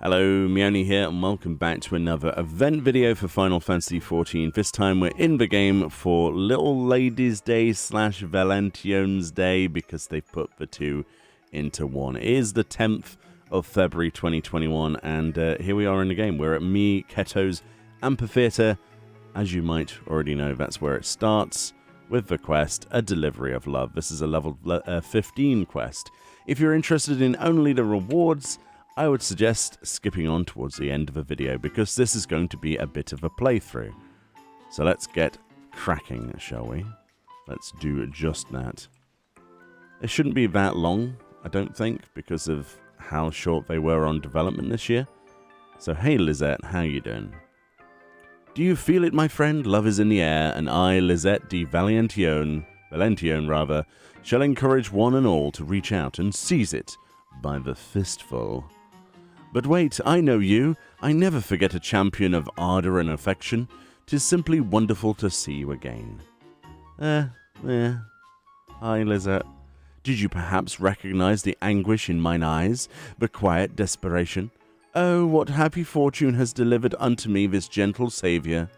Hello, Meoni here, and welcome back to another event video for Final Fantasy XIV. This time we're in the game for Little Ladies' Day / Valentiones' Day, because they've put the two into one. It is the 10th of February 2021, and here we are in the game. We're at Keto's Amphitheater. As you might already know, that's where it starts, with the quest, A Delivery of Love. This is a level 15 quest. If you're interested in only the rewards, I would suggest skipping on towards the end of the video, because this is going to be a bit of a playthrough. So let's get cracking, shall we? Let's do just that. It shouldn't be that long, I don't think, because of how short they were on development this year. So hey Lisette, how you doing? Do you feel it, my friend? Love is in the air, and I, Lisette de Valentiones, shall encourage one and all to reach out and seize it by the fistful. But wait, I know you. I never forget a champion of ardor and affection. 'Tis simply wonderful to see you again. Hi, Lisette. Did you perhaps recognize the anguish in mine eyes, the quiet desperation? Oh, what happy fortune has delivered unto me this gentle saviour.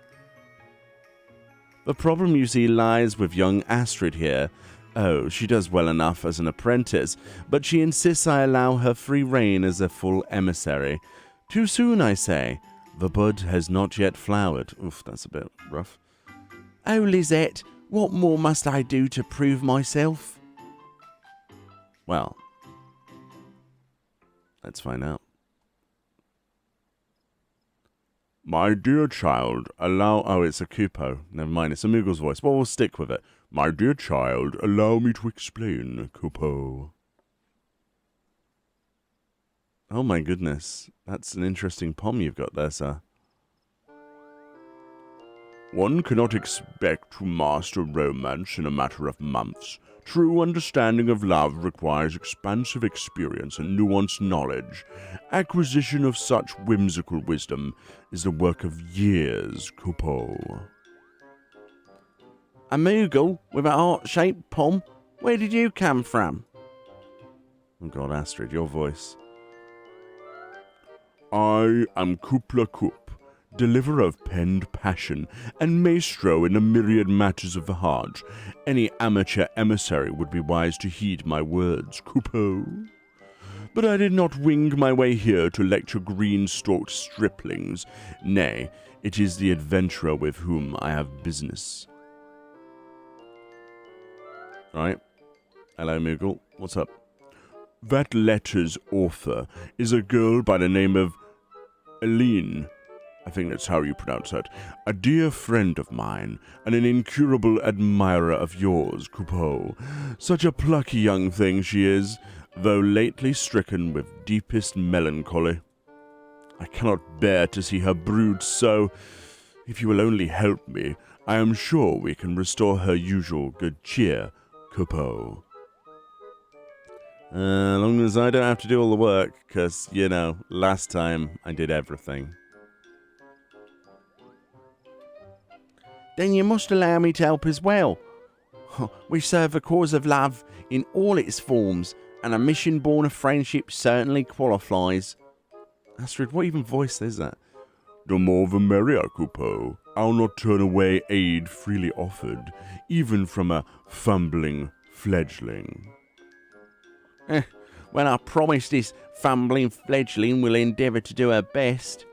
The problem, you see, lies with young Astrid here. Oh, she does well enough as an apprentice, but she insists I allow her free rein as a full emissary. Too soon, I say. The bud has not yet flowered. Oof, that's a bit rough. Oh, Lisette, what more must I do to prove myself? Well, let's find out. My dear child, allow... Oh, it's a Kupo. Never mind, it's a Moogle's voice. Well, we'll stick with it. My dear child, allow me to explain, Kupo. Oh my goodness. That's an interesting poem you've got there, sir. One cannot expect to master romance in a matter of months. True understanding of love requires expansive experience and nuanced knowledge. Acquisition of such whimsical wisdom is the work of years, Kupo. A Moogle with a heart-shaped poem? Where did you come from? Oh God, Astrid, your voice. I am Kupla Kup, deliverer of penned passion, and maestro in the myriad matters of the heart. Any amateur emissary would be wise to heed my words, Kupo. But I did not wing my way here to lecture green-stalked striplings. Nay, it is the adventurer with whom I have business. Right. Hello, Moogle. What's up? That letter's author is a girl by the name of Eileen. I think that's how you pronounce that. A dear friend of mine, and an incurable admirer of yours, Kupo. Such a plucky young thing she is, though lately stricken with deepest melancholy. I cannot bear to see her brood so. If you will only help me, I am sure we can restore her usual good cheer, Kupo. As long as I don't have to do all the work, because, you know, last time I did everything. Then you must allow me to help as well. We serve the cause of love in all its forms, and a mission born of friendship certainly qualifies. Astrid, what even voice is that? The more the merrier, Kupo. I'll not turn away aid freely offered, even from a fumbling fledgling. Well, I promise this fumbling fledgling will endeavour to do her best.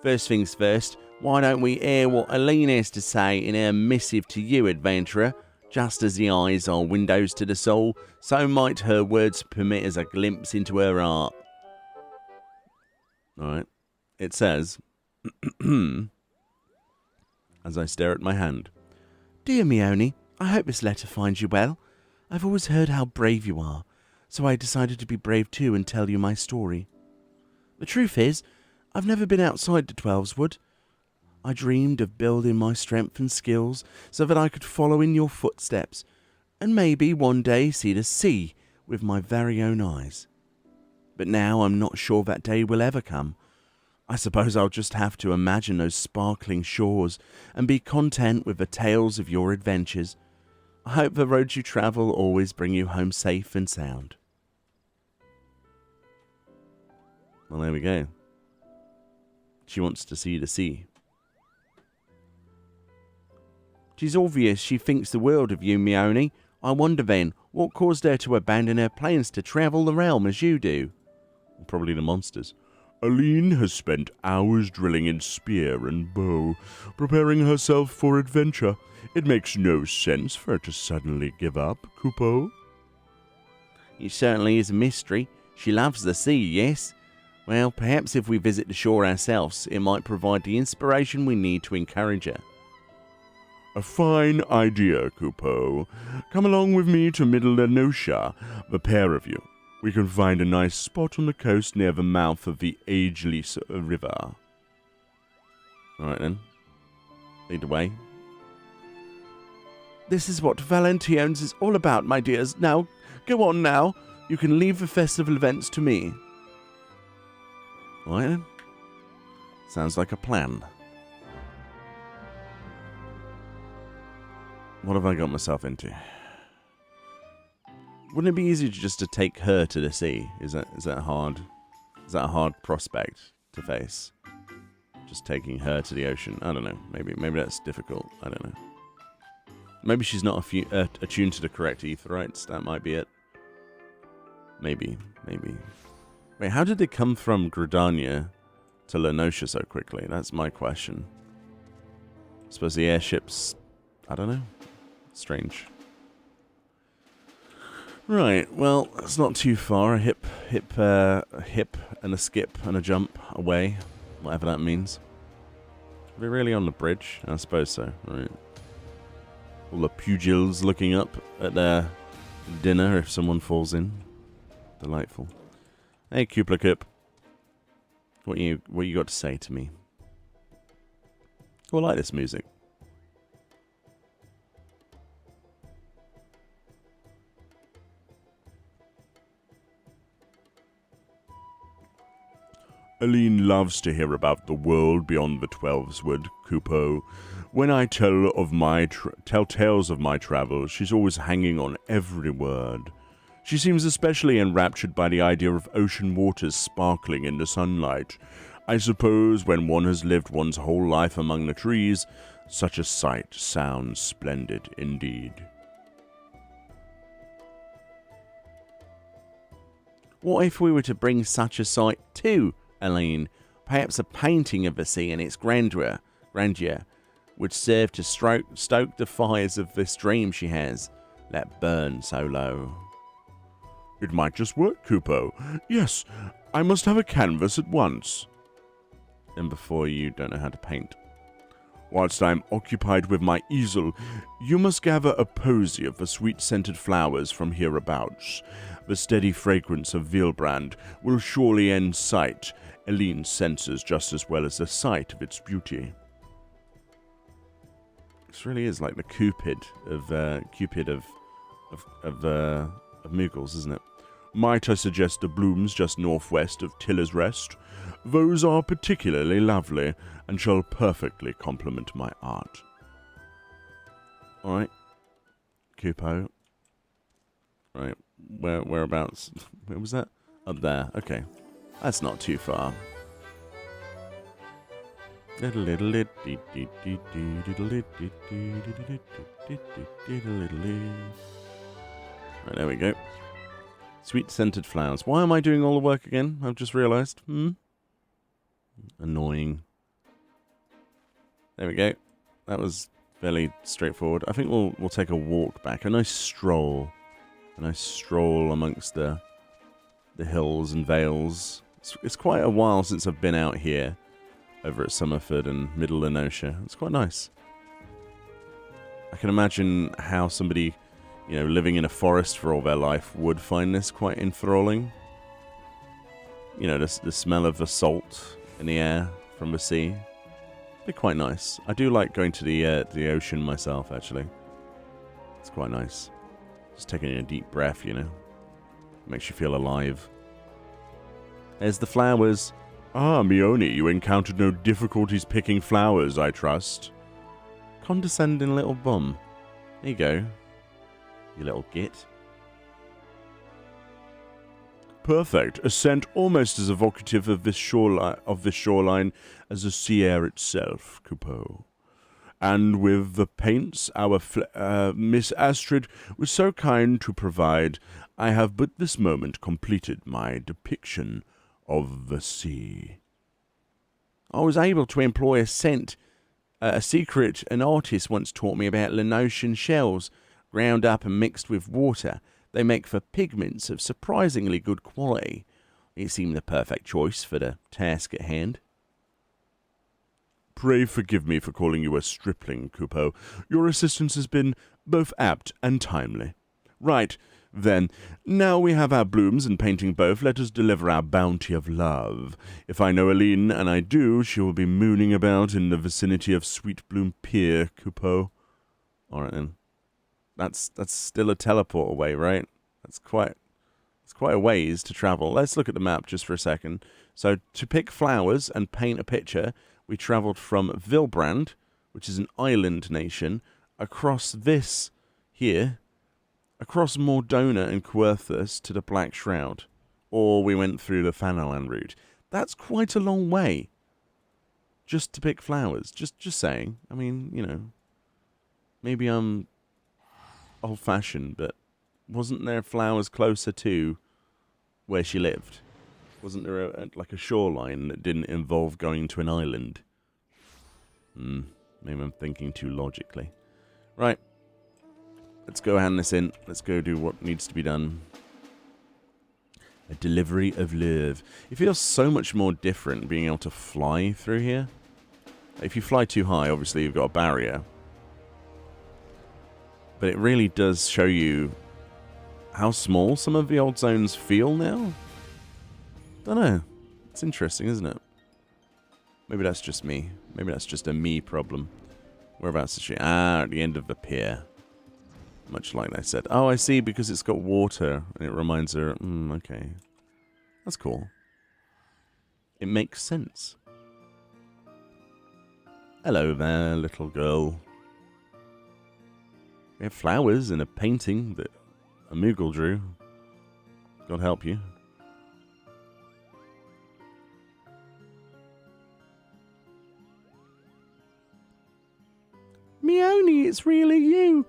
First things first, why don't we hear what Eileen has to say in her missive to you, adventurer? Just as the eyes are windows to the soul, so might her words permit us a glimpse into her heart. Alright. It says, as I stare at my hand, Dear Meoni, I hope this letter finds you well. I've always heard how brave you are, so I decided to be brave too and tell you my story. The truth is, I've never been outside the Twelveswood. I dreamed of building my strength and skills so that I could follow in your footsteps, and maybe one day see the sea with my very own eyes. But now I'm not sure that day will ever come. I suppose I'll just have to imagine those sparkling shores and be content with the tales of your adventures. I hope the roads you travel always bring you home safe and sound. Well, there we go. She wants to see the sea. "'Tis obvious she thinks the world of you, Meoni. I wonder then, what caused her to abandon her plans to travel the realm as you do?" "Probably the monsters." "Aline has spent hours drilling in spear and bow, preparing herself for adventure. It makes no sense for her to suddenly give up, Kupo." "It certainly is a mystery. She loves the sea, yes? Well, perhaps if we visit the shore ourselves, it might provide the inspiration we need to encourage her." "A fine idea, Kupo. Come along with me to Middle Lenosha, the pair of you. We can find a nice spot on the coast near the mouth of the Ageless River." Alright then. Lead the way. "This is what Valentiones is all about, my dears. Now, go on now. You can leave the festival events to me." Alright then. Sounds like a plan. What have I got myself into? Wouldn't it be easier just to take her to the sea? Is that hard? Is that a hard prospect to face? Just taking her to the ocean? I don't know. Maybe that's difficult. I don't know. Maybe she's not attuned to the correct etherites. That might be it. Maybe. Wait, how did they come from Gridania to Lenosha so quickly? That's my question. I suppose the airships... I don't know. Strange. Right, well, it's not too far. A hip and a skip and a jump away. Whatever that means. Are we really on the bridge? I suppose so. Right. All the pugils looking up at their dinner if someone falls in. Delightful. Hey, Kuplakip. What you got to say to me? Oh, I like this music. Aline loves to hear about the world beyond the Twelveswood, Kupo. When I tell tales of my travels, she's always hanging on every word. She seems especially enraptured by the idea of ocean waters sparkling in the sunlight. I suppose when one has lived one's whole life among the trees, such a sight sounds splendid indeed. What if we were to bring such a sight to Aline? Perhaps a painting of the sea and its grandeur would serve to stoke the fires of this dream she has that burn so low. It might just work, Kupo. Yes, I must have a canvas at once. And before you don't know how to paint. Whilst I am occupied with my easel, you must gather a posy of the sweet-scented flowers from hereabouts. The steady fragrance of Vilbrand will surely incite Aline's senses just as well as the sight of its beauty. This really is like the Cupid of Moogles, isn't it? Might I suggest the blooms just northwest of Tiller's Rest? Those are particularly lovely and shall perfectly complement my art. Alright. Kupo. Right. Whereabouts? Where was that? Up there. Okay. That's not too far. Right, there we go. Sweet scented flowers. Why am I doing all the work again? I've just realised. Annoying. There we go. That was fairly straightforward. I think we'll take a walk back. A nice stroll. A nice stroll amongst the hills and vales. It's quite a while since I've been out here. Over at Summerford and Middle Lenosha. It's quite nice. I can imagine how somebody, living in a forest for all their life would find this quite enthralling. The smell of the salt in the air from the sea. It'd be quite nice. I do like going to the ocean myself, actually. It's quite nice. Just taking a deep breath, Makes you feel alive. There's the flowers. Ah, Meoni, you encountered no difficulties picking flowers, I trust. Condescending little bum. There you go. You little git. Perfect. A scent almost as evocative of this shoreline as the sea air itself, Coupeau. And with the paints our Miss Astrid was so kind to provide, I have but this moment completed my depiction of the sea. I was able to employ a scent. A secret an artist once taught me about Valentiones shells, ground up and mixed with water. They make for pigments of surprisingly good quality. It seemed the perfect choice for the task at hand. Pray forgive me for calling you a stripling, Coupeau. Your assistance has been both apt and timely. Right, then, now we have our blooms and painting both, let us deliver our bounty of love. If I know Aline, and I do, she will be mooning about in the vicinity of Sweet Bloom Pier, Coupeau. All right, then. That's still a teleport away, right? That's quite a ways to travel. Let's look at the map just for a second. So, to pick flowers and paint a picture, we travelled from Vilbrand, which is an island nation, across this here, across Mordona and Querthus to the Black Shroud. Or we went through the Fanalan route. That's quite a long way. Just to pick flowers. Just saying. I mean, you know. Maybe I'm old-fashioned, but wasn't there flowers closer to where she lived? Wasn't there like a shoreline that didn't involve going to an island? Maybe I'm thinking too logically. Right. Let's go hand this in. Let's go do what needs to be done. A delivery of love. It feels so much more different being able to fly through here. If you fly too high, obviously you've got a barrier. But it really does show you how small some of the old zones feel now. Don't know. It's interesting, isn't it? Maybe that's just me. Maybe that's just a me problem. Whereabouts is she? Ah, at the end of the pier. Much like I said. Oh, I see, because it's got water. And it reminds her, okay. That's cool. It makes sense. Hello there, little girl. We have flowers and a painting that a Moogle drew. God help you. Meoni, it's really you.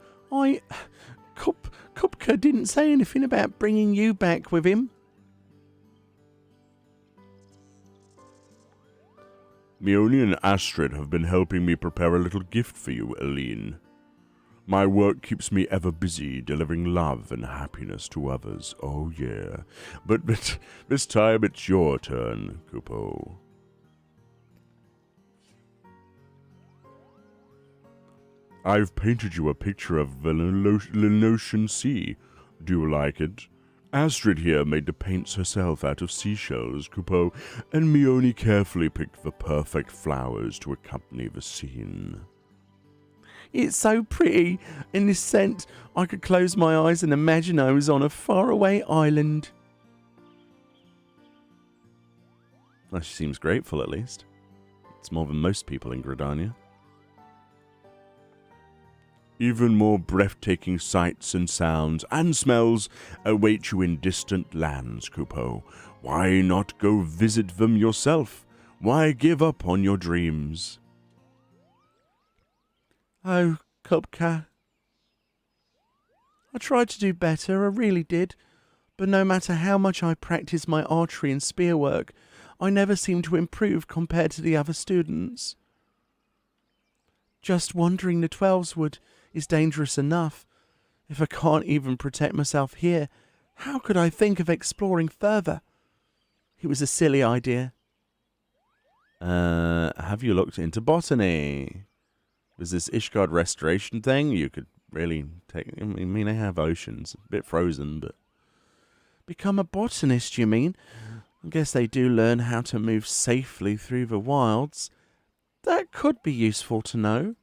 Kupka didn't say anything about bringing you back with him. Meoni and Astrid have been helping me prepare a little gift for you, Aline. My work keeps me ever busy, delivering love and happiness to others. Oh, yeah. But this time it's your turn, Coupeau. I've painted you a picture of the Valentiones Sea. Do you like it? Astrid here made the paints herself out of seashells, Coupeau, and Meoni carefully picked the perfect flowers to accompany the scene. It's so pretty. In this scent, I could close my eyes and imagine I was on a faraway island. Well, she seems grateful, at least. It's more than most people in Gridania. Even more breathtaking sights and sounds and smells await you in distant lands, Coupeau. Why not go visit them yourself? Why give up on your dreams? Oh, Kupka. I tried to do better, I really did. But no matter how much I practiced my archery and spearwork, I never seemed to improve compared to the other students. Just wandering the 12's Wood is dangerous enough. If I can't even protect myself here, how could I think of exploring further? It was a silly idea. Have you looked into botany? Was this Ishgard restoration thing? You could really take... I mean, they have oceans. A bit frozen, but... Become a botanist, you mean? I guess they do learn how to move safely through the wilds. That could be useful to know.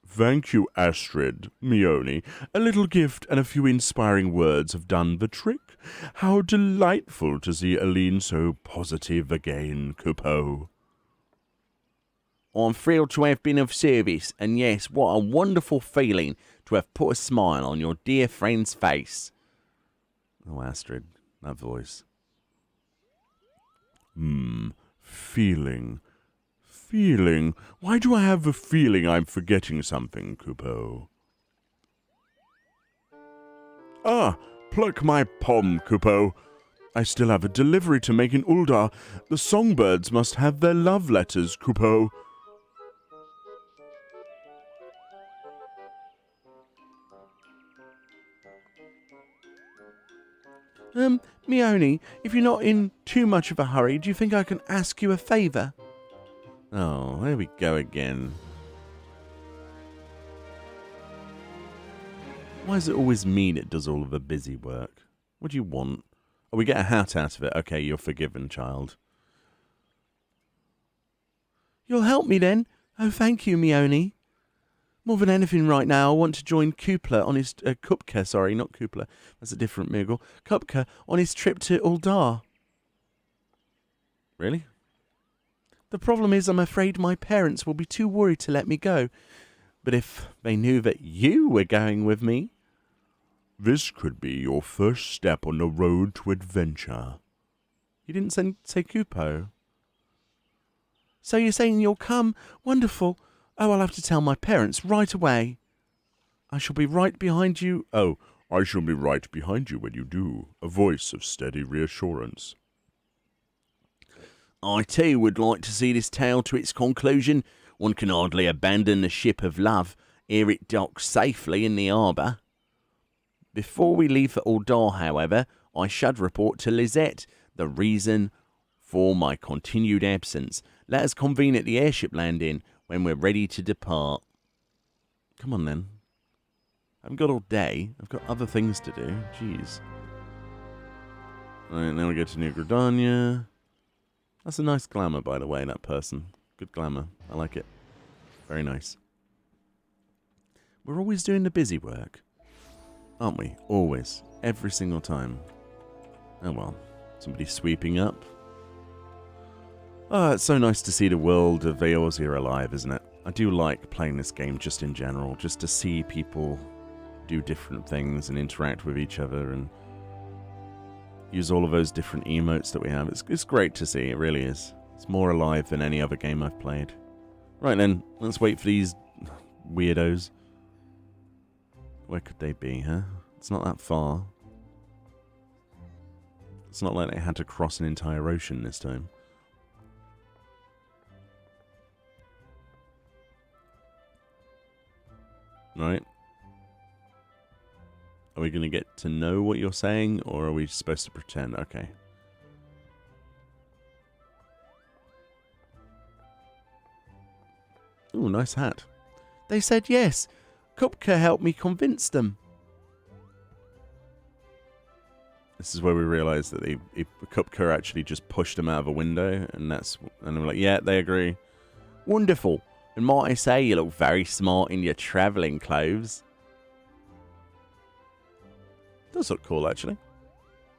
Thank you, Astrid, Meoni. A little gift and a few inspiring words have done the trick. How delightful to see Aline so positive again, Coupeau. I'm thrilled to have been of service, and yes, what a wonderful feeling to have put a smile on your dear friend's face. Oh, Astrid, that voice. Feeling. Feeling. Why do I have the feeling I'm forgetting something, Kupo? Ah, pluck my pom, Kupo. I still have a delivery to make in Ul'dah. The songbirds must have their love letters, Kupo. Meoni, if you're not in too much of a hurry, do you think I can ask you a favour? Oh, there we go again. Why is it always me that does all of the busy work? What do you want? Oh, we get a hat out of it. Okay, you're forgiven, child. You'll help me then? Oh, thank you, Meoni. More than anything right now, I want to join Kupla on his... Kupka, sorry, not Kupla. That's a different Moogle. Kupka on his trip to Ul'dah. Really? The problem is I'm afraid my parents will be too worried to let me go. But if they knew that you were going with me... This could be your first step on the road to adventure. You didn't say Kupo. So you're saying you'll come? Wonderful. Oh, I'll have to tell my parents right away. I shall be right behind you. Oh, I shall be right behind you when you do. A voice of steady reassurance. I too would like to see this tale to its conclusion. One can hardly abandon the ship of love ere it docks safely in the harbour. Before we leave for Ul'dah, however, I should report to Lisette the reason for my continued absence. Let us convene at the airship landing when we're ready to depart. Come on, then. I haven't got all day. I've got other things to do. Jeez. Right, now we go to New Gridania. That's a nice glamour, by the way, that person. Good glamour. I like it. Very nice. We're always doing the busy work. Aren't we? Always. Every single time. Oh well. Somebody sweeping up. Oh, it's so nice to see the world of Eorzea alive, isn't it? I do like playing this game just in general. Just to see people do different things and interact with each other and use all of those different emotes that we have. It's great to see. It really is. It's more alive than any other game I've played. Right then. Let's wait for these weirdos. Where could they be, huh? It's not that far. It's not like they had to cross an entire ocean this time. Right. Are we going to get to know what you're saying, or are we supposed to pretend? Okay. Ooh, nice hat. They said yes. Kupka helped me convince them. This is where we realised that Kupka actually just pushed him out of a window, and we're like, yeah, they agree. Wonderful. And might I say, you look very smart in your travelling clothes. Does look cool, actually.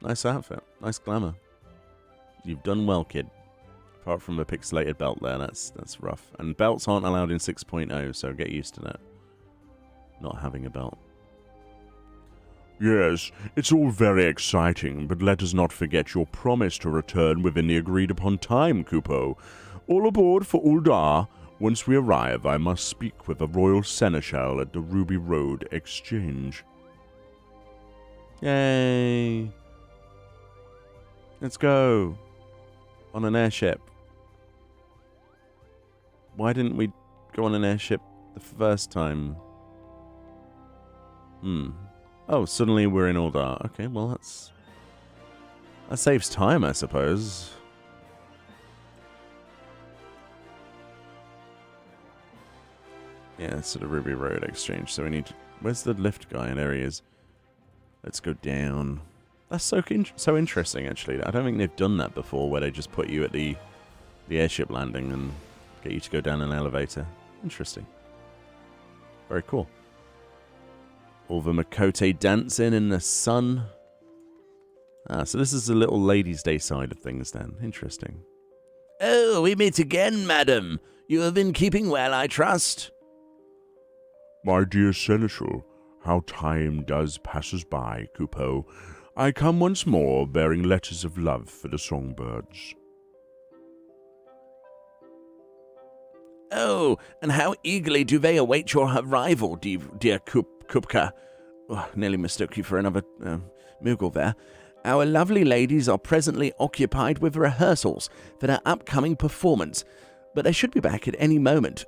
Nice outfit. Nice glamour. You've done well, kid. Apart from the pixelated belt there, that's rough. And belts aren't allowed in 6.0, so get used to that. Not having a belt. Yes, it's all very exciting, but let us not forget your promise to return within the agreed-upon time, Kupo. All aboard for Ul'dah. Once we arrive, I must speak with the Royal Seneschal at the Ruby Road Exchange. Yay! Let's go! On an airship. Why didn't we go on an airship the first time? Oh, suddenly we're in Ul'dah. Okay, well that saves time, I suppose. Yeah, it's sort of Ruby Road Exchange. So we need... Where's the lift guy? There he is. Let's go down. That's so interesting, actually. I don't think they've done that before, where they just put you at the airship landing and get you to go down an elevator. Interesting. Very cool. All the Makote dancing in the sun. Ah, so this is the little ladies' day side of things then. Interesting. Oh, we meet again, madam. You have been keeping well, I trust. My dear Seneschal, how time does passes by, Kupo. I come once more, bearing letters of love for the songbirds. Oh, and how eagerly do they await your arrival, dear Kupka. Oh, nearly mistook you for another Moogle there. Our lovely ladies are presently occupied with rehearsals for their upcoming performance, but they should be back at any moment.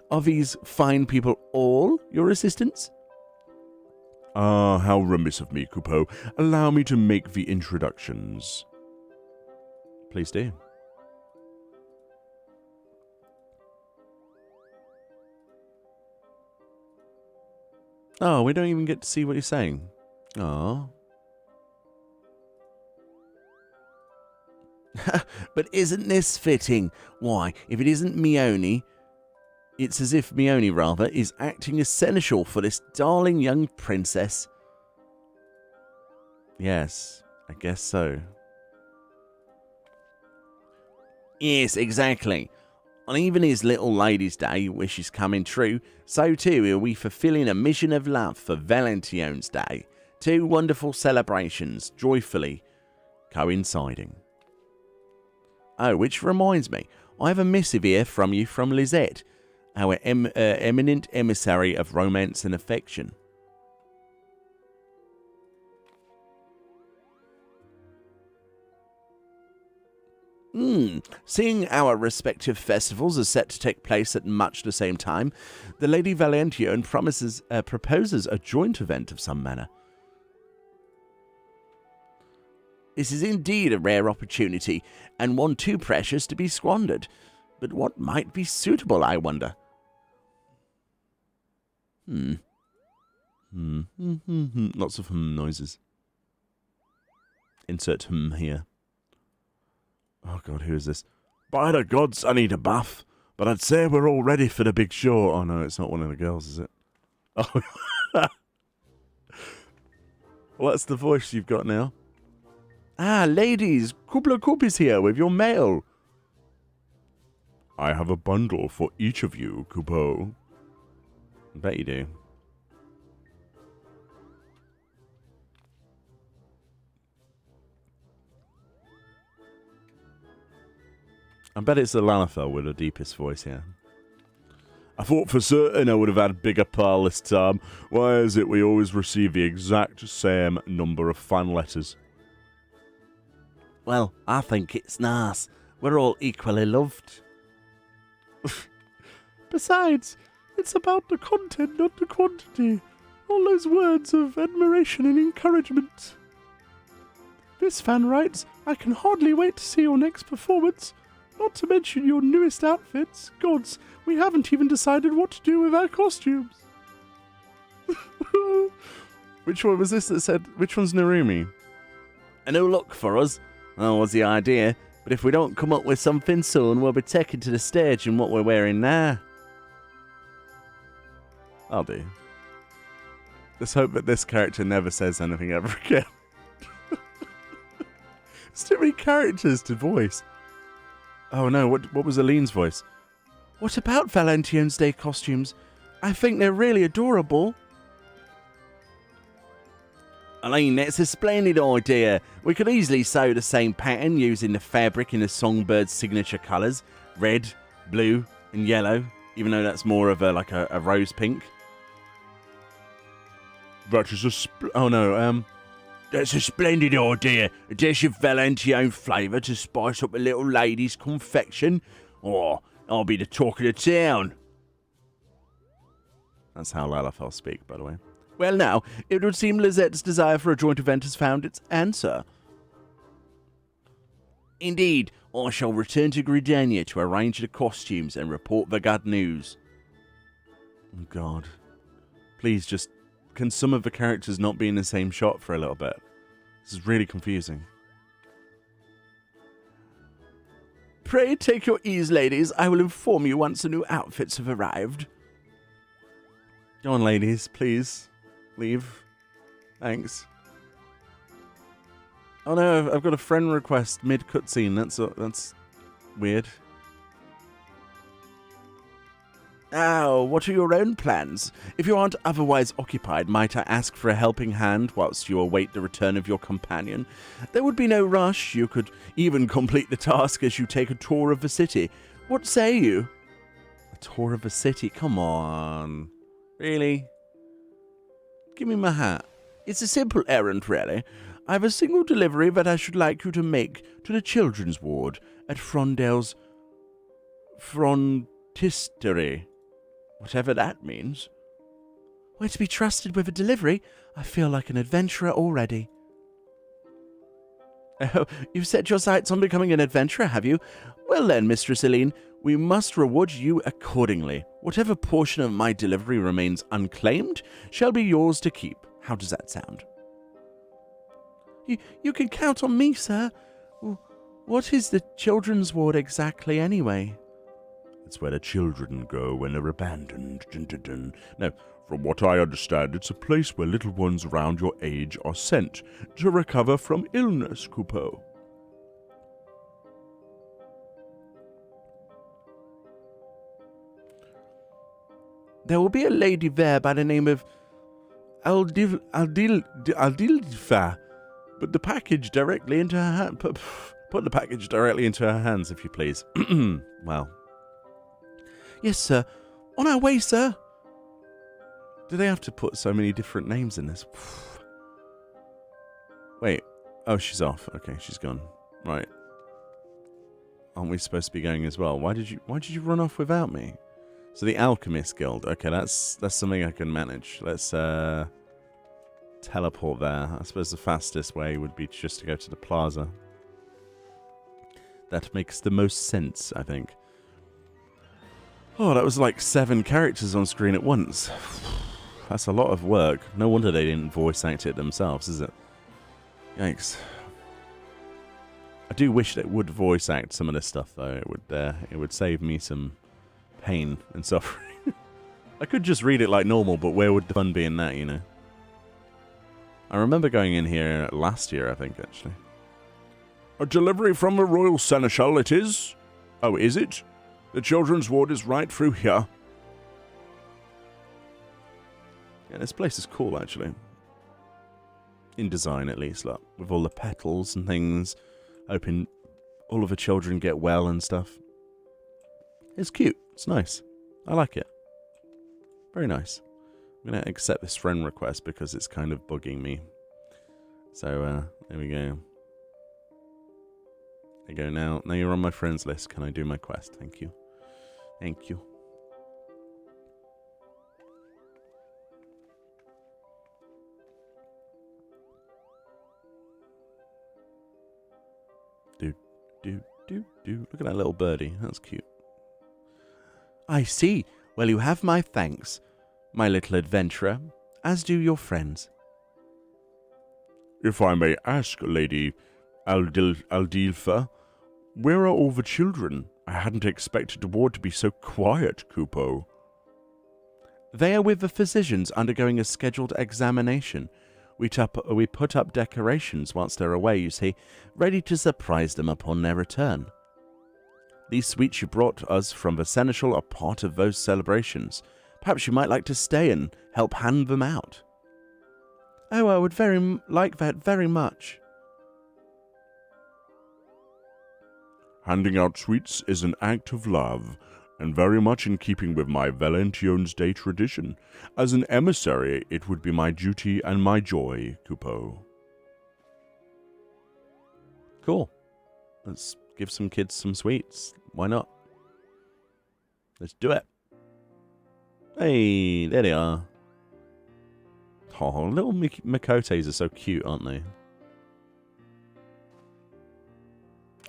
Are these fine people all your assistants? Ah, how remiss of me, Kupo. Allow me to make the introductions. Please do. Oh, we don't even get to see what you're saying. Oh. But isn't this fitting? Why, if it isn't Meoni, it's as if Meoni, rather, is acting as seneschal for this darling young princess. Yes, I guess so. Yes, exactly. On even his little lady's day, which is coming true, so too are we fulfilling a mission of love for Valentiones Day. 2 wonderful celebrations, joyfully coinciding. Oh, which reminds me, I have a missive here from you from Lisette, our eminent emissary of romance and affection. Seeing our respective festivals are set to take place at much the same time, the Lady Valentiones proposes a joint event of some manner. This is indeed a rare opportunity, and one too precious to be squandered. But what might be suitable, I wonder? Lots of noises. Insert here. Oh God, who is this? By the gods, I need a bath. But I'd say we're all ready for the big show. Oh no, it's not one of the girls, is it? Oh, well, that's the voice you've got now. Ah, ladies, Kubla Kup is here with your mail. I have a bundle for each of you, Kupo. I bet you do. I bet it's the Lalafell with the deepest voice here. I thought for certain I would have had a bigger pile this time. Why is it we always receive the exact same number of fan letters? Well, I think it's nice. We're all equally loved. Besides, it's about the content, not the quantity. All those words of admiration and encouragement. This fan writes, I can hardly wait to see your next performance. Not to mention your newest outfits. Gods, we haven't even decided what to do with our costumes. Which one was this that said, which one's Narumi? A new look for us. That was the idea. But if we don't come up with something soon, we'll be taken to the stage in what we're wearing now. I'll do. Let's hope that this character never says anything ever again. It's too many characters to voice. Oh no, what was Aline's voice? What about Valentiones Day costumes? I think they're really adorable. Aline, that's a splendid idea. We could easily sew the same pattern using the fabric in the songbird's signature colours. Red, blue, and yellow. Even though that's more of a rose pink. That is That's a splendid idea. A dish of Valentiones flavour to spice up a little lady's confection. Oh, I'll be the talk of the town. That's how Lalafell speak, by the way. Well now, it would seem Lizette's desire for a joint event has found its answer. Indeed, I shall return to Gridania to arrange the costumes and report the good news. Oh God. Please just... Can some of the characters not be in the same shot for a little bit? This is really confusing. Pray take your ease, ladies. I will inform you once the new outfits have arrived. Go on, ladies, please. Leave. Thanks. Oh no, I've got a friend request mid-cutscene. That's weird. Oh, what are your own plans? If you aren't otherwise occupied, might I ask for a helping hand whilst you await the return of your companion? There would be no rush. You could even complete the task as you take a tour of the city. What say you? A tour of the city? Come on. Really? Give me my hat. It's a simple errand, really. I have a single delivery that I should like you to make to the children's ward at Frondale's Frontistery. Whatever that means. We're to be trusted with a delivery. I feel like an adventurer already. Oh, you've set your sights on becoming an adventurer, have you? Well then, Mistress Eileen, we must reward you accordingly. Whatever portion of my delivery remains unclaimed shall be yours to keep. How does that sound? You can count on me, sir. What is the children's ward exactly, anyway? It's where the children go when they're abandoned. Dun, dun, dun. Now, from what I understand, it's a place where little ones around your age are sent to recover from illness, Coupeau. There will be a lady there by the name of Aldilfa. Put the package directly into her hand. Put the package directly into her hands, if you please. Well. Yes, sir. On our way, sir. Do they have to put so many different names in this? Wait. Oh, she's off. Okay, she's gone. Right. Aren't we supposed to be going as well? Why did you run off without me? So the Alchemist Guild. Okay, that's something I can manage. Let's teleport there. I suppose the fastest way would be just to go to the plaza. That makes the most sense, I think. Oh, that was like 7 characters on screen at once. That's a lot of work. No wonder they didn't voice act it themselves, is it? Yikes. I do wish they would voice act some of this stuff, though. It would save me some pain and suffering. I could just read it like normal, but where would the fun be in that, you know? I remember going in here last year, I think, actually. A delivery from the Royal Seneschal, it is? Oh, is it? The children's ward is right through here. Yeah, this place is cool, actually. In design, at least, like, with all the petals and things. Hoping all of the children get well and stuff. It's cute. It's nice. I like it. Very nice. I'm going to accept this friend request because it's kind of bugging me. So, there we go. There you go. Now you're on my friends list. Can I do my quest? Thank you. Thank you. Look at that little birdie. That's cute. I see. Well, you have my thanks, my little adventurer, as do your friends. If I may ask, Lady Aldilfa, where are all the children? I hadn't expected the ward to be so quiet, Coupeau. They are with the physicians undergoing a scheduled examination. We put up decorations whilst they're away, you see, ready to surprise them upon their return. These sweets you brought us from the Seneschal are part of those celebrations. Perhaps you might like to stay and help hand them out. Oh, I would like that very much. Handing out sweets is an act of love, and very much in keeping with my Valentiones Day tradition. As an emissary, it would be my duty and my joy, Coupeau. Cool. Let's give some kids some sweets. Why not? Let's do it. Hey, there they are. Oh, little Makotes are so cute, aren't they?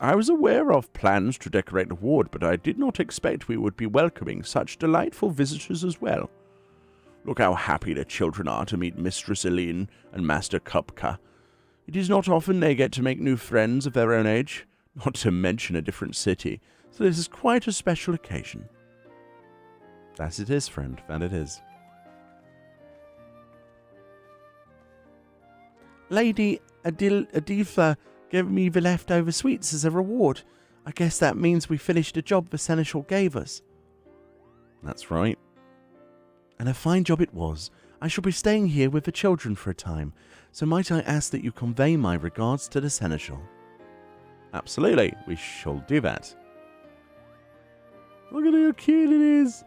I was aware of plans to decorate the ward, but I did not expect we would be welcoming such delightful visitors as well. Look how happy the children are to meet Mistress Eileen and Master Kupka. It is not often they get to make new friends of their own age, not to mention a different city, so this is quite a special occasion. That it is, friend, that it is. Lady Adifa gave me the leftover sweets as a reward. I guess that means we finished the job the Seneschal gave us. That's right. And a fine job it was. I shall be staying here with the children for a time, so might I ask that you convey my regards to the seneschal? Absolutely, we shall do that. Look at how cute it is.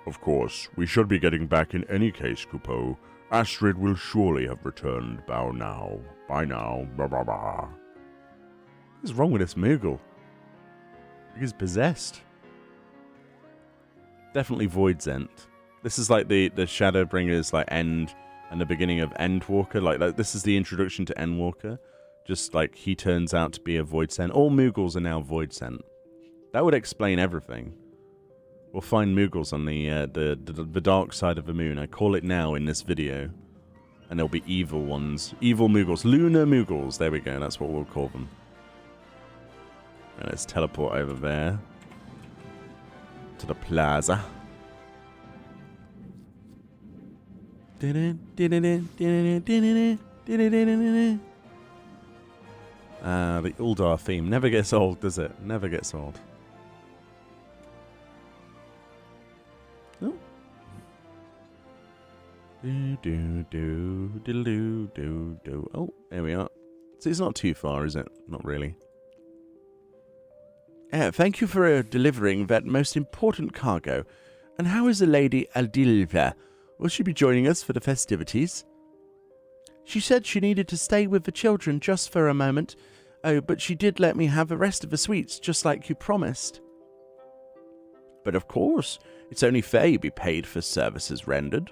Of course, we should be getting back in any case, Kupo. Astrid will surely have returned by now. Blah, blah, blah. What's wrong with this Moogle? He's possessed. Definitely Voidsent. This is like the Shadowbringers like End and the beginning of Endwalker. Like this is the introduction to Endwalker. Just like he turns out to be a Voidsent. All Moogles are now Voidsent. That would explain everything. We'll find Moogles on the dark side of the moon. I call it now in this video. And there'll be evil ones. Evil Moogles. Lunar Moogles. There we go. That's what we'll call them. And let's teleport over there. To the plaza. The Ul'dah theme never gets old, does it? Never gets old. Oh. Oh, there we are. So it's not too far, is it? Not really. Thank you for delivering that most important cargo. And how is the Lady Ul'dah? Will she be joining us for the festivities? She said she needed to stay with the children just for a moment. Oh, but she did let me have the rest of the sweets, just like you promised. But of course, it's only fair you be paid for services rendered.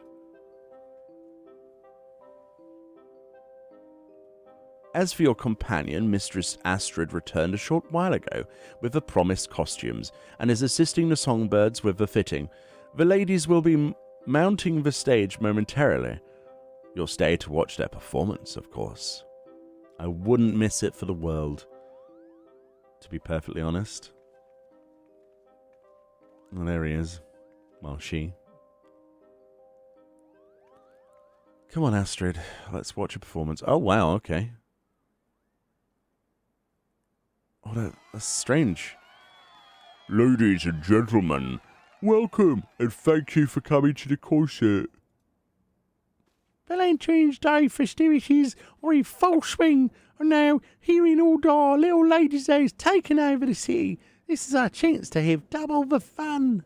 As for your companion, Mistress Astrid returned a short while ago with the promised costumes and is assisting the songbirds with the fitting. The ladies will be mounting the stage momentarily. You'll stay to watch their performance, of course. I wouldn't miss it for the world, to be perfectly honest. Oh, there he is. Well, she. Come on, Astrid. Let's watch a performance. Oh, wow, okay. Oh, that's strange. Ladies and gentlemen, welcome and thank you for coming to the concert. Valentiones Day festivities are in full swing, and now here in Ul'dah, Little Ladies' Day is taking over the city. This is our chance to have double the fun.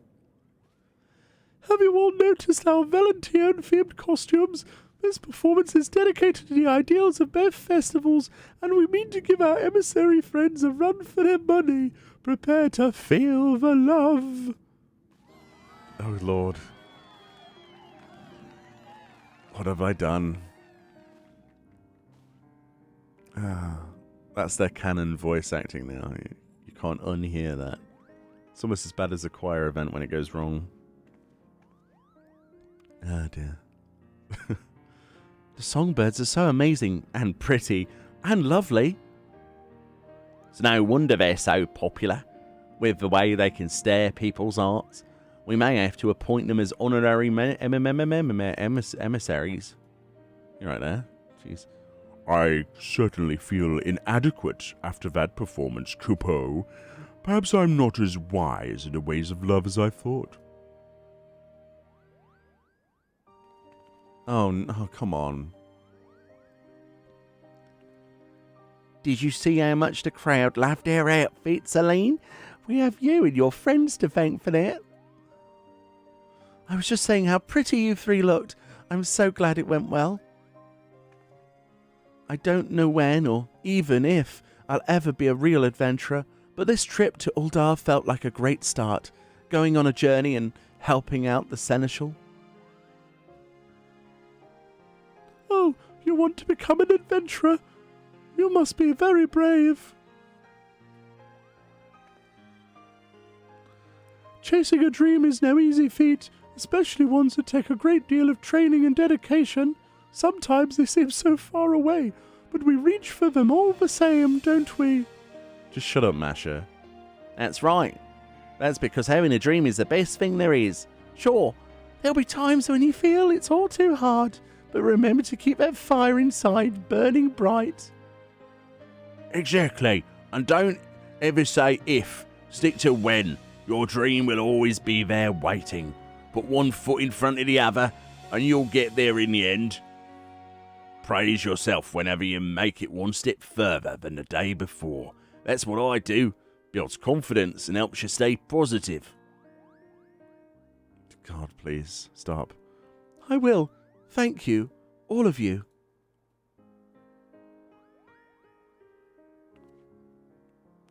Have you all noticed our Valentiones-themed costumes? This performance is dedicated to the ideals of both festivals, and we mean to give our emissary friends a run for their money. Prepare to feel the love. Oh, Lord. What have I done? That's their canon voice acting now. You can't unhear that. It's almost as bad as a choir event when it goes wrong. Oh, dear. The songbirds are so amazing and pretty and lovely. It's no wonder they're so popular. With the way they can stir people's hearts, we may have to appoint them as honorary emissaries. You're right there. Jeez. I certainly feel inadequate after that performance, Kupo. Perhaps I'm not as wise in the ways of love as I thought. Oh, no, come on. Did you see how much the crowd loved their outfits, Aline? We have you and your friends to thank for that. I was just saying how pretty you three looked. I'm so glad it went well. I don't know when or even if I'll ever be a real adventurer, but this trip to Ul'dah felt like a great start, going on a journey and helping out the seneschal. Oh, you want to become an adventurer? You must be very brave. Chasing a dream is no easy feat, especially ones that take a great deal of training and dedication. Sometimes they seem so far away, but we reach for them all the same, don't we? Just shut up, Masha. That's right. That's because having a dream is the best thing there is. Sure, there'll be times when you feel it's all too hard, but remember to keep that fire inside burning bright. Exactly. And don't ever say if. Stick to when. Your dream will always be there waiting. Put one foot in front of the other, and you'll get there in the end. Praise yourself whenever you make it one step further than the day before. That's what I do. Builds confidence and helps you stay positive. God, please, stop. I will. Thank you, all of you.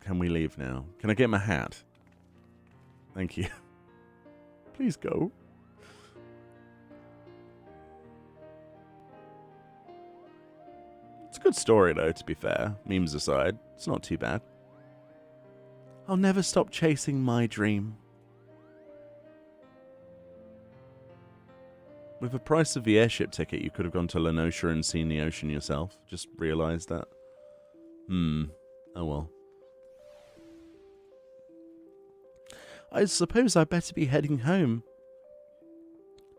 Can we leave now? Can I get my hat? Thank you. Please go. It's a good story, though, to be fair. Memes aside, it's not too bad. I'll never stop chasing my dream. With the price of the airship ticket, you could have gone to Lenosha and seen the ocean yourself. Just realised that. Oh well. I suppose I'd better be heading home.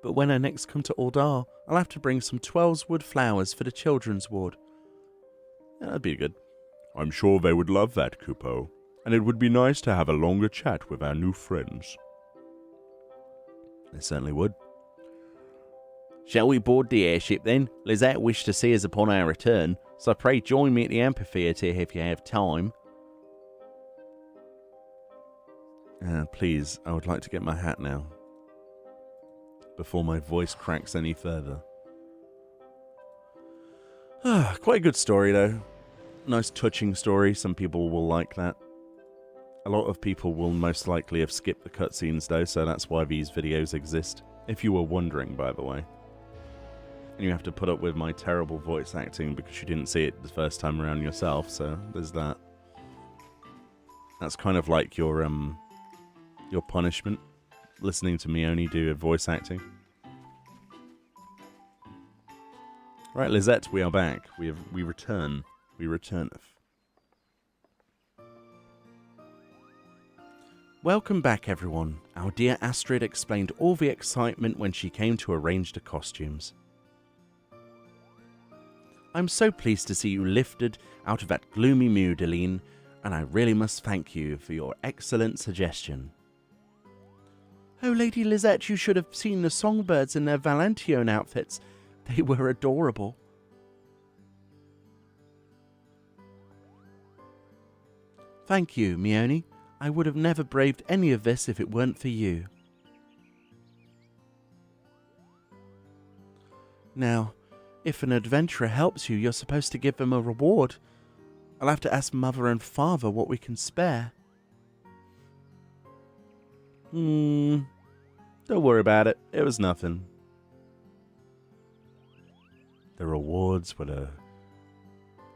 But when I next come to Ul'dah, I'll have to bring some 12's wood flowers for the children's ward. Yeah, that'd be good. I'm sure they would love that, Kupo. And it would be nice to have a longer chat with our new friends. They certainly would. Shall we board the airship then? Lizette wished to see us upon our return, so pray join me at the amphitheatre if you have time. Please, I would like to get my hat now. Before my voice cracks any further. Quite a good story, though. Nice touching story. Some people will like that. A lot of people will most likely have skipped the cutscenes, though, so that's why these videos exist. If you were wondering, by the way. And you have to put up with my terrible voice acting because you didn't see it the first time around yourself, so there's that. That's kind of like your punishment, listening to Meoni do voice acting. Right, Lizette, we are back. We return. We returneth. Welcome back, everyone. Our dear Astrid explained all the excitement when she came to arrange the costumes. I'm so pleased to see you lifted out of that gloomy mood, Aline, and I really must thank you for your excellent suggestion. Oh, Lady Lizette, you should have seen the songbirds in their Valentiones outfits. They were adorable. Thank you, Meoni. I would have never braved any of this if it weren't for you. Now, if an adventurer helps you, you're supposed to give them a reward. I'll have to ask Mother and Father what we can spare. Don't worry about it. It was nothing. The rewards were the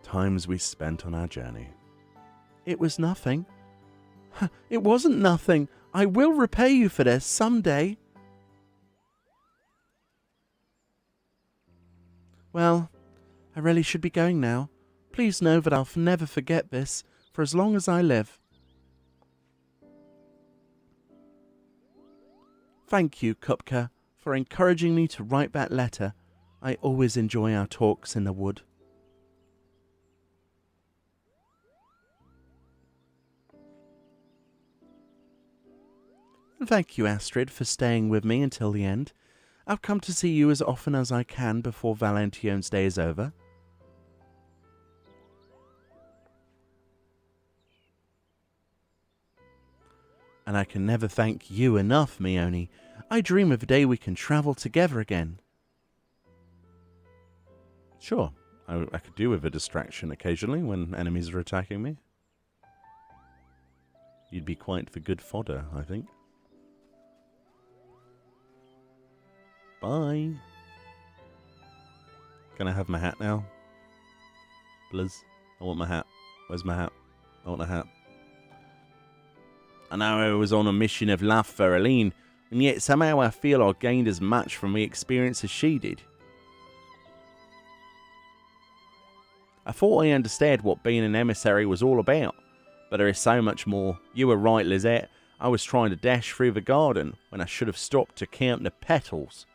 times we spent on our journey. It was nothing. It wasn't nothing. I will repay you for this someday. Well, I really should be going now. Please know that I'll never forget this for as long as I live. Thank you, Kupka, for encouraging me to write that letter. I always enjoy our talks in the wood. Thank you, Astrid, for staying with me until the end. I'll come to see you as often as I can before Valentiones Day is over. And I can never thank you enough, Meoni. I dream of a day we can travel together again. Sure, I could do with a distraction occasionally when enemies are attacking me. You'd be quite the good fodder, I think. Bye. Can I have my hat now? Please? I want my hat. Where's my hat? I want a hat. I know I was on a mission of love for Aline, and yet somehow I feel I gained as much from the experience as she did. I thought I understood what being an emissary was all about, but there is so much more. You were right, Lizette. I was trying to dash through the garden when I should have stopped to count the petals.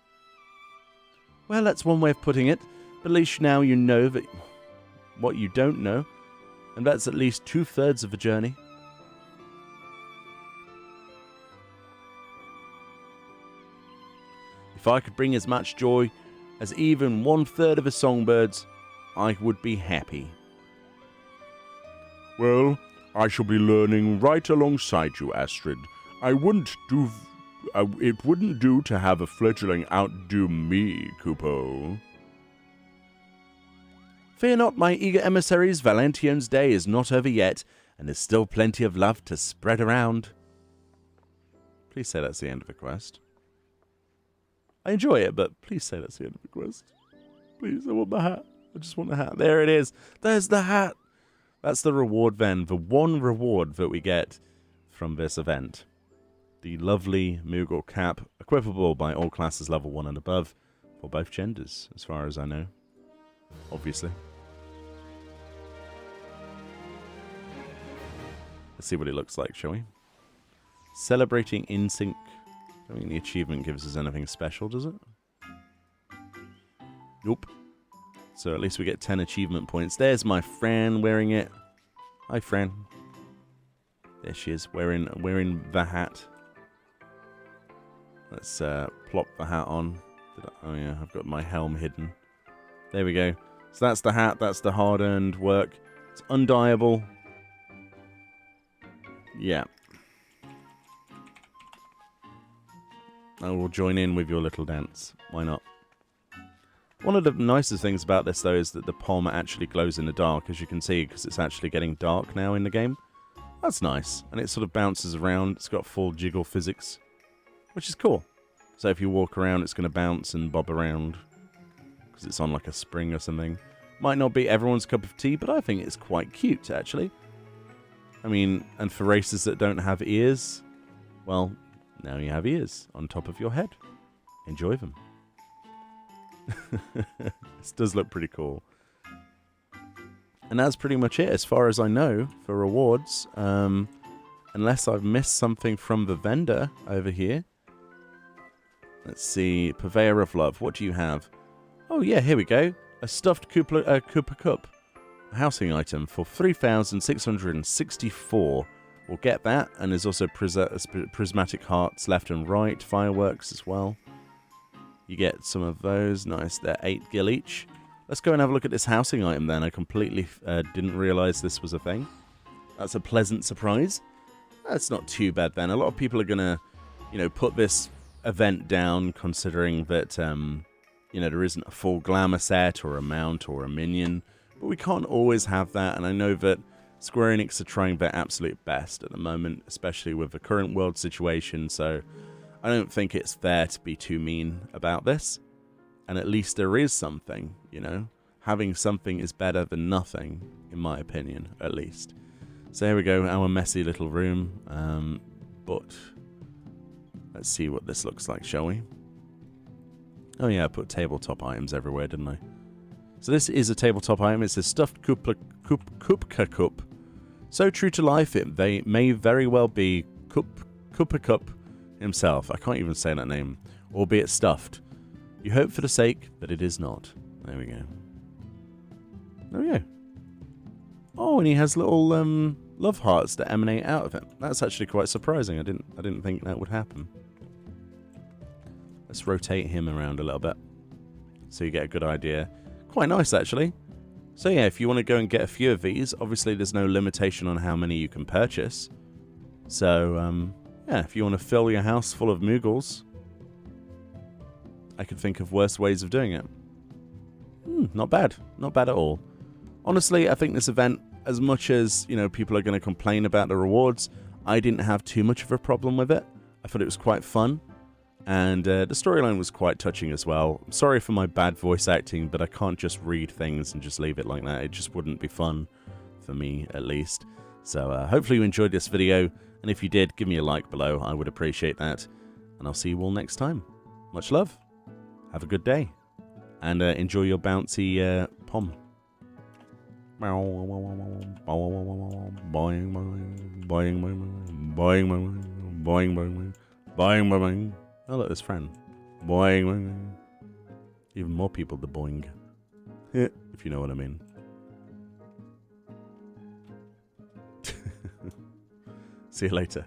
Well, that's one way of putting it, but at least now you know that what you don't know, and that's at least 2/3 of the journey. If I could bring as much joy as even 1/3 of the songbirds, I would be happy. Well, I shall be learning right alongside you, Astrid. It wouldn't do to have a fledgling outdo me, Kupo. Fear not, my eager emissaries, Valentiones' day is not over yet, and there's still plenty of love to spread around. Please say that's the end of the quest. I enjoy it, but please say that's the end of the quest. Please, I want the hat. I just want the hat. There it is. There's the hat. That's the reward then. The one reward that we get from this event. The lovely Moogle cap, equipable by all classes level 1 and above, for both genders, as far as I know. Obviously. Let's see what it looks like, shall we? Celebrating in sync. I don't think the achievement gives us anything special, does it? Nope. So at least we get 10 achievement points. There's my Fran wearing it. Hi, Fran. There she is, wearing the hat. Let's plop the hat on. Oh yeah, I've got my helm hidden. There we go. So that's the hat. That's the hard-earned work. It's undyeable. Yeah. I will join in with your little dance. Why not? One of the nicest things about this, though, is that the pom actually glows in the dark, as you can see, because it's actually getting dark now in the game. That's nice. And it sort of bounces around. It's got full jiggle physics, which is cool. So if you walk around, it's going to bounce and bob around, because it's on like a spring or something. Might not be everyone's cup of tea, but I think it's quite cute, actually. I mean, and for races that don't have ears, well, now you have ears on top of your head. Enjoy them. This does look pretty cool. And that's pretty much it, as far as I know, for rewards. Unless I've missed something from the vendor over here. Let's see. Purveyor of Love. What do you have? Oh, yeah, here we go. A stuffed Koopa Cup. A housing item for 3,664. We'll get that. And there's also prismatic hearts left and right. Fireworks as well. You get some of those. Nice. They're 8 gil each. Let's go and have a look at this housing item then. I completely didn't realize this was a thing. That's a pleasant surprise. That's not too bad then. A lot of people are going to, put this event down considering that, there isn't a full glamour set or a mount or a minion. But we can't always have that. And I know that Square Enix are trying their absolute best at the moment, especially with the current world situation. So I don't think it's fair to be too mean about this. And at least there is something, Having something is better than nothing, in my opinion, at least. So here we go, our messy little room. But let's see what this looks like, shall we? Oh yeah, I put tabletop items everywhere, didn't I? So this is a tabletop item. It's a stuffed Koopa Cup. So true to life, it may very well be Koopa Cup himself. I can't even say that name. Albeit stuffed. You hope for the sake that it is not. There we go. There we go. Oh, and he has little love hearts that emanate out of it. That's actually quite surprising. I didn't think that would happen. Let's rotate him around a little bit so you get a good idea. Quite nice, actually. So yeah, if you want to go and get a few of these, obviously there's no limitation on how many you can purchase. So, yeah, if you want to fill your house full of Moogles, I could think of worse ways of doing it. Not bad. Not bad at all. Honestly, I think this event, as much as, people are going to complain about the rewards, I didn't have too much of a problem with it. I thought it was quite fun. And the storyline was quite touching as well. I'm sorry for my bad voice acting, but I can't just read things and just leave it like that. It just wouldn't be fun, for me at least. So hopefully you enjoyed this video. And if you did, give me a like below. I would appreciate that. And I'll see you all next time. Much love. Have a good day. And enjoy your bouncy pom. Boing, boing, boing, boing, boing, boing, boing. Oh, look, there's friend. Boing, boing. Even more people to boing. If you know what I mean. See you later.